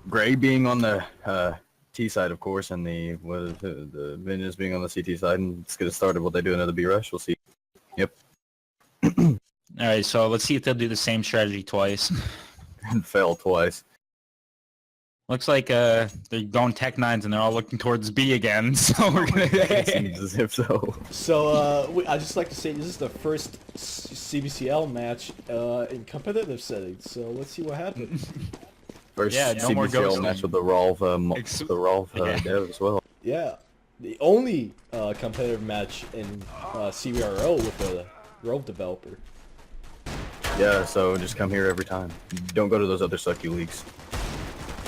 GraY being on the T side, of course, and the minions being on the CT side, and let's get it started. Will they do another B rush? We'll see. Yep. Alright, so let's see if they'll do the same strategy twice. And fail twice. Looks like they're going Tech 9s and they're all looking towards B again, so we're gonna... It seems as if so. So, I'd just like to say this is the first CBCL match in competitive settings, so let's see what happens. First Yeah, no more CBCL ghosting. match with the Rolf dev as well. Yeah, the only competitive match in CBRO with the Rolf developer. Yeah, so just come here every time. Don't go to those other sucky leagues.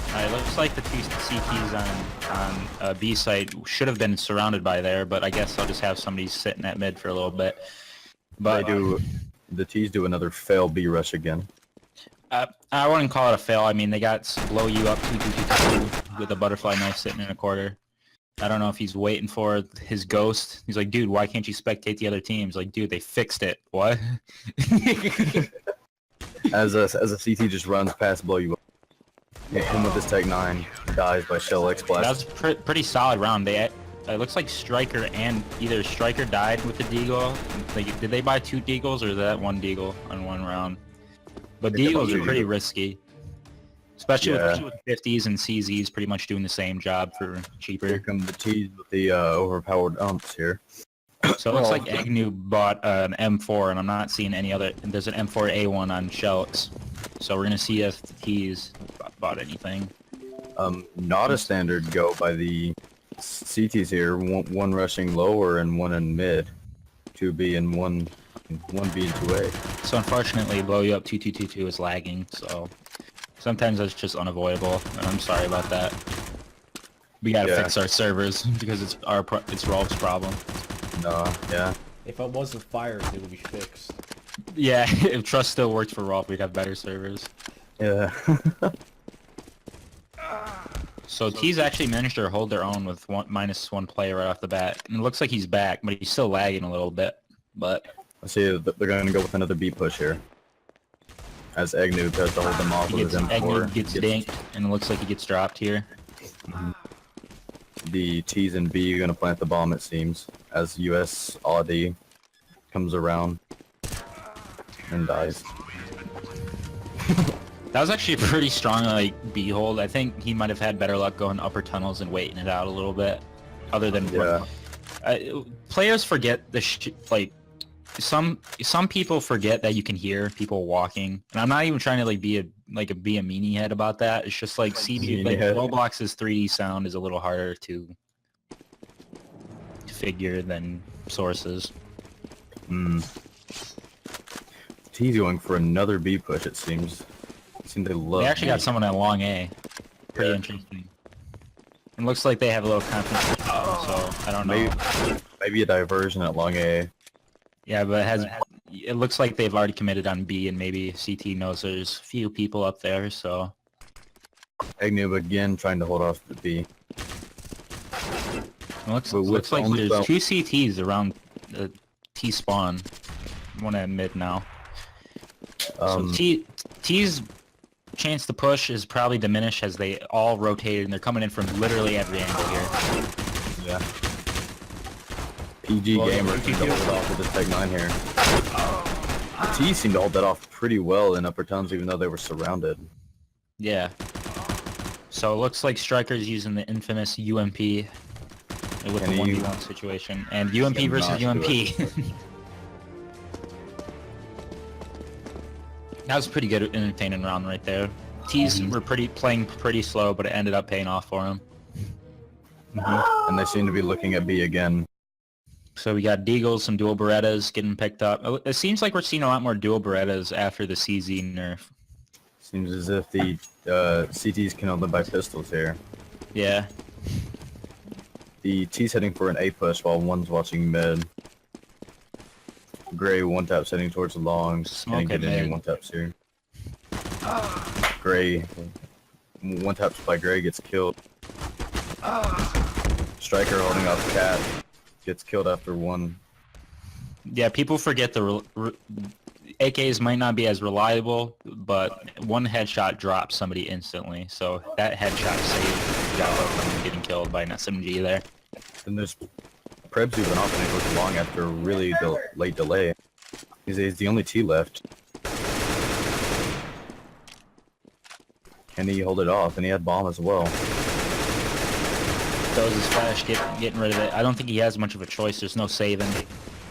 Alright, looks like the two CTs on B site should have been surrounded by there, but I guess I'll just have somebody sitting at mid for a little bit. But The T's do another fail B rush again. I wouldn't call it a fail. I mean, they got blow you up 2-2-2-2 with a butterfly knife sitting in a quarter. I don't know if he's waiting for his ghost. He's like, dude, why can't you spectate the other teams? Like, dude, they fixed it. What? As a CT just runs past blow you up. Hit him with his Tech 9, dies by Shell X blast. That was pretty solid round. It looks like Striker and either Striker died with the Deagle. Like, did they buy 2 Deagles or is that 1 Deagle on 1 round? But Deagles are pretty risky. Especially with 50s and CZs pretty much doing the same job for cheaper. Here come the T's with the overpowered umps here. So it looks like Agnew bought an M4 and I'm not seeing any other. There's an M4A1 on Shells. So we're going to see if the T's bought anything. Not a standard go by the CTs here. One rushing lower and one in mid. 2B and one B and 2A. So unfortunately, blow you up 2-2-2-2 is lagging. So sometimes that's just unavoidable, and I'm sorry about that. We gotta fix our servers because it's Rolf's problem. No, yeah. If I wasn't fired, it would be fixed. Yeah, if Trust still worked for Rolf, we'd have better servers. Yeah. So T's actually managed to hold their own with -1 player right off the bat. And it looks like he's back, but he's still lagging a little bit. But Let's see, they're going to go with another B push here. As Agnew tries to hold them off with his M4. Agnew gets dinked, and it looks like he gets dropped here. The T's and B are going to plant the bomb, it seems, as US Audi comes around and dies. That was actually a pretty strong, like, B hold. I think he might have had better luck going upper tunnels and waiting it out a little bit. Other than... Yeah. Players forget like... Some people forget that you can hear people walking. And I'm not even trying to, like, be a meanie head about that. It's just, like, Roblox's 3D sound is a little harder to figure than Source's. T's going for another B push, it seems. They actually got someone at long A. Pretty interesting. It looks like they have a little confidence, so I don't know. Maybe a diversion at long A. Yeah, but it looks like they've already committed on B, and maybe CT knows there's a few people up there, so... Agnew again trying to hold off the B. It looks like there's 2 CTs around the T spawn. One at mid now. So T's chance to push is probably diminished as they all rotated and they're coming in from literally every angle here. Yeah. PG Gamer seemed to hold it off with his Tech 9 here. T seemed to hold that off pretty well in upper tunnels even though they were surrounded. Yeah. So it looks like Striker's using the infamous UMP with the 1v1 situation. And UMP versus UMP. That was a pretty good, entertaining round right there. T's were playing pretty slow, but it ended up paying off for them. And they seem to be looking at B again. So we got Deagles, some dual Berettas getting picked up. It seems like we're seeing a lot more dual Berettas after the CZ nerf. Seems as if the CTs can only buy pistols here. Yeah. The T's heading for an A push while one's watching mid. GraY one taps heading towards the longs. Can't get any one taps here. GraY one taps by GraY gets killed. Striker holding off Cat gets killed after one. Yeah, people forget AKs might not be as reliable, but one headshot drops somebody instantly. So that headshot saved Java from getting killed by an SMG there. And there's Prebz who went off and it goes long after a really late delay. He's the only T left. And he hold it off, and he had bomb as well. Throws his flash, getting rid of it. I don't think he has much of a choice. There's no saving.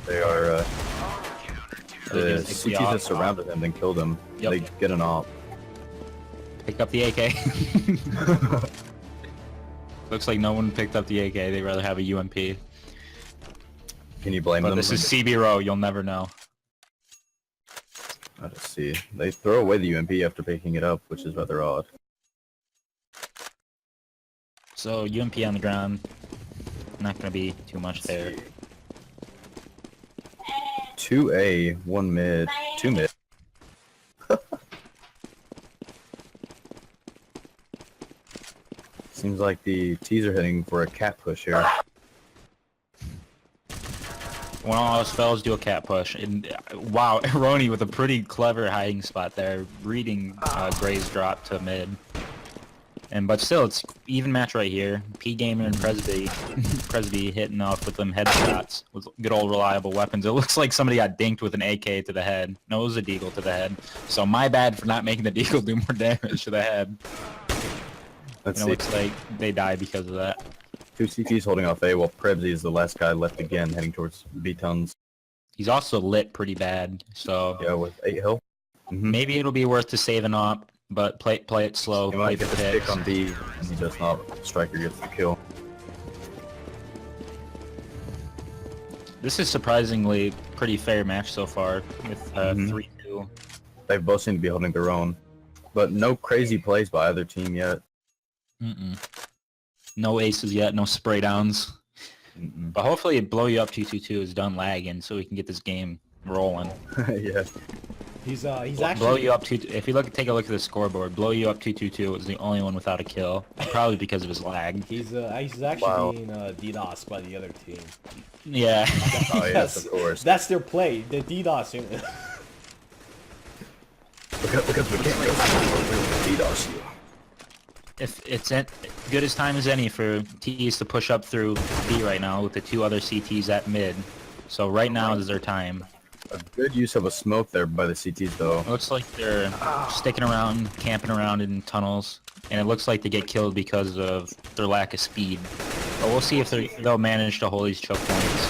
They are, the Take the CTs op. that surrounded him then killed him. Yep. They get an op. Pick up the AK. Looks like no one picked up the AK. They'd rather have a UMP. Can you blame But them? this is CBRO. You'll never know. Let's see. They throw away the UMP after picking it up, which is rather odd. So UMP on the ground. Not gonna be too much there. 2A, 1 mid, 2 mid. Seems like the T's are heading for a cat push here. One of those fellas do a cat push, and wow, Roni with a pretty clever hiding spot there, reading GraY's drop to mid. But still, it's even match right here. P Gamer and Presby hitting off with them headshots with good old reliable weapons. It looks like somebody got dinked with an AK to the head. No, it was a deagle to the head. So my bad for not making the deagle do more damage to the head. Let's And it see. looks like they died because of that. 2 CTs holding off A, while Prebzy is the last guy left again, heading towards B tons. He's also lit pretty bad, so Yeah, with 8 health. maybe it'll be worth to save an op, but play it slow, He play might the get the picks. stick on B, and he does not. Striker gets the kill. This is surprisingly pretty fair match so far, with 3-2. They both seem to be holding their own. But no crazy plays by either team yet. No aces yet, no spray downs. Mm-mm. But hopefully Blow You Up 222 is done lagging so we can get this game rolling. Yeah. He's actually Blow You Up 2. If you take a look at the scoreboard, Blow You Up 222 was the only one without a kill, probably because of his lag. he's actually Wow. being DDoS by the other team. Yeah. Oh yes, of course. That's their play. They're DDoSing. Because we can't go DDoS you. If it's good as time as any for T's to push up through B right now with the 2 other CTs at mid. So right now is their time. A good use of a smoke there by the CTs though. It looks like they're sticking around, camping around in tunnels, and it looks like they get killed because of their lack of speed. But we'll see if they'll manage to hold these choke points.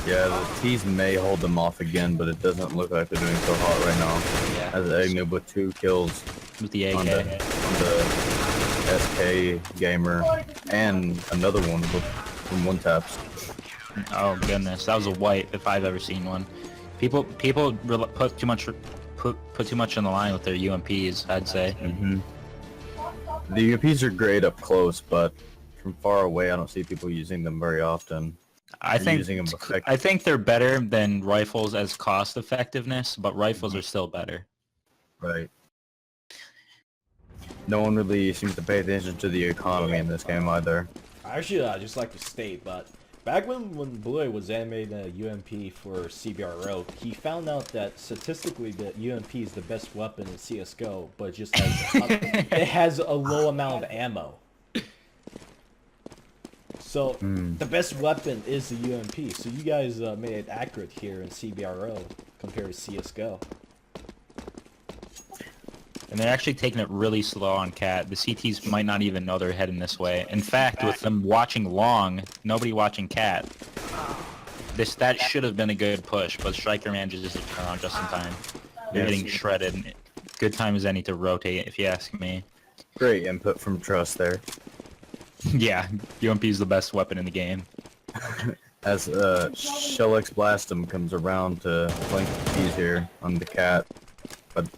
Yeah, the T's may hold them off again, but it doesn't look like they're doing so hot right now. Yeah. As Agnew with 2 kills With the on AK. the SK Gamer, and another one from one taps. Oh goodness, that was a wipe if I've ever seen one. People put too much on the line with their UMPs, I'd say. The UMPs are great up close, but from far away, I don't see people using them very often. I think using them I think they're better than rifles as cost effectiveness, but rifles are still better. Right. No one really seems to pay attention to the economy in this game either. Actually, I just like to state, but back when Blue was animating a UMP for CBRO, he found out that statistically the UMP is the best weapon in CS:GO, but it just has it has a low amount of ammo. So the best weapon is the UMP. So you guys made it accurate here in CBRO compared to CS:GO. And they're actually taking it really slow on Cat. The CTs might not even know they're heading this way. In fact, with them watching long, nobody watching Cat, that should have been a good push, but Striker manages to turn around just in time. They're getting shredded. Good time as any to rotate, if you ask me. Great input from Trust there. Yeah, UMP is the best weapon in the game. As Shellx Blastum comes around to flank the T's here on the Cat, but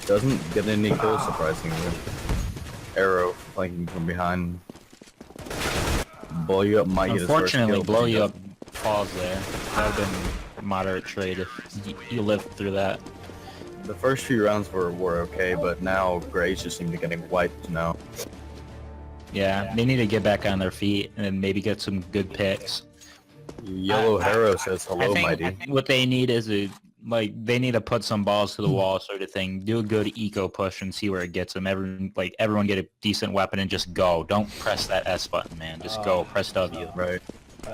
doesn't get any kills surprisingly. Arrow flanking from behind. Blow You Up might get his first Unfortunately, kill, Blow but he You Up doesn't. falls there. That would have been a moderate trade if you lived through that. The first few rounds were okay, but now GraY just seem to getting wiped now. Yeah, they need to get back on their feet and maybe get some good picks. Yellow Harrow says hello, I mighty. think what they need is like they need to put some balls to the wall sort of thing. Do a good eco push and see where it gets them. Everyone get a decent weapon and just go. Don't press that S button, man. Just go. Press W. Right.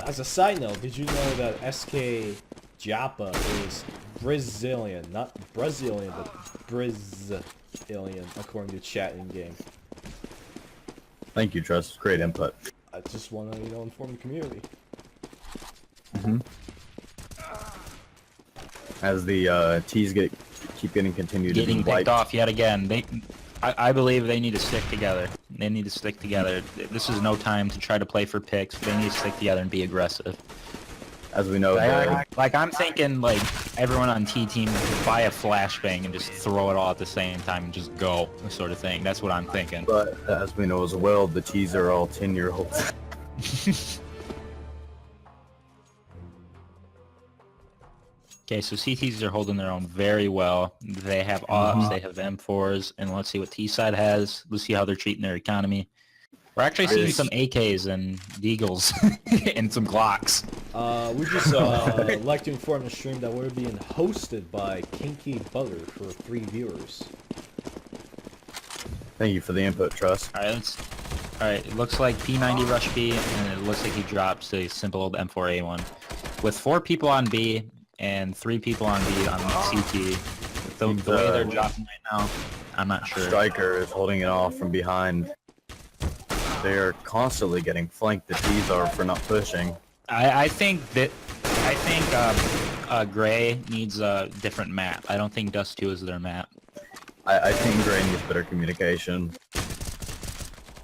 As a side note, did you know that SK Japa is Brazilian, not Brazilian, but Brazilian, according to chat in game. Thank you, Trust. Great input. I just want to, inform the community. As the T's keep getting continued to Getting be picked wiped. off yet again. I believe they need to stick together. They need to stick together. This is no time to try to play for picks. They need to stick together and be aggressive. As we know, I'm thinking like everyone on T team buy a flashbang and just throw it all at the same time and just go, sort of thing. That's what I'm thinking. but as we know as well, the T's are all 10-year-olds. Okay, so CTs are holding their own very well. They have ops, they have M4s, and let's see what T-side has. Let's see how they're treating their economy. We're actually seeing some AKs and Deagles and some Glocks. We just like to inform the stream that we're being hosted by Kinky Butter for 3 viewers. Thank you for the input, Trust. Alright, it looks like P90 rush B, and it looks like he drops a simple old M4A1. With 4 people on B, and 3 people on B on CT. The way they're dropping right now, I'm not sure. Striker is holding it off from behind. They are constantly getting flanked. The T's are for not pushing. I think GraY needs a different map. I don't think Dust 2 is their map. I think GraY needs better communication.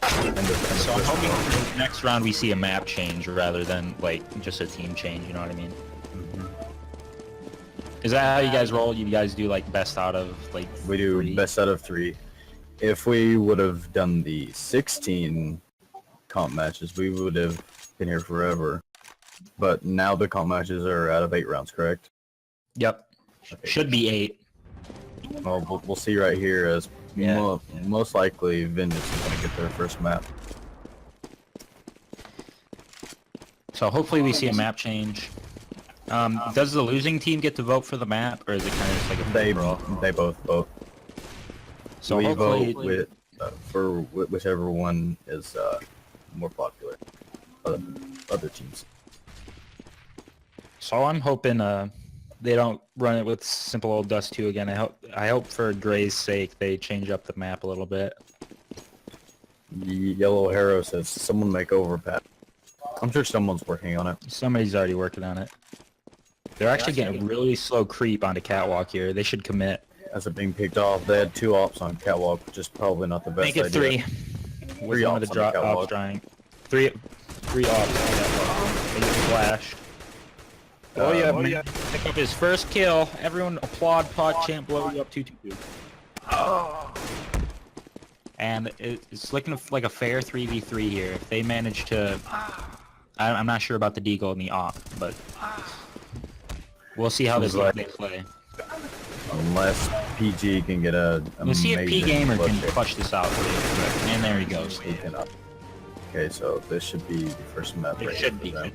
So I'm hoping for the next round we see a map change rather than like just a team change, you know what I mean? Is that how you guys roll? You guys do like best out of like We do 3? best out of 3. If we would have done the 16 comp matches, we would have been here forever. But now the comp matches are out of 8 rounds, correct? Yep. Okay. Should be 8. Well, we'll see right here as most likely Vengeance is going to get their first map. So hopefully we see a map change. Does the losing team get to vote for the map, or is it kind of just like a free-for-all? They both vote. So we hopefully, vote with for whichever one is more popular. Other teams. so I'm hoping they don't run it with simple old Dust 2 again. I hope for GraY's sake they change up the map a little bit. Yellow Hero says someone make overpass. I'm sure someone's working on it. Somebody's already working on it. They're actually getting really slow creep onto Catwalk here. They should commit. As it being picked off, they had 2 ops on Catwalk, which is probably not the best Make it idea. 3. With one of the ops on the Catwalk. ops trying. 3 ops on Catwalk. They get flashed. Oh yeah, man. Pick up his first kill. Everyone applaud Pod Champ blow you up 2-2-2. And it's looking like a fair 3v3 here. If they manage to... I'm not sure about the Deagle and the op, but... We'll see how they play. Unless PG can get a We'll see if P Gamer can push. clutch this out. And there he goes. He cannot. Okay, so this should be the first map. It right should for be. them.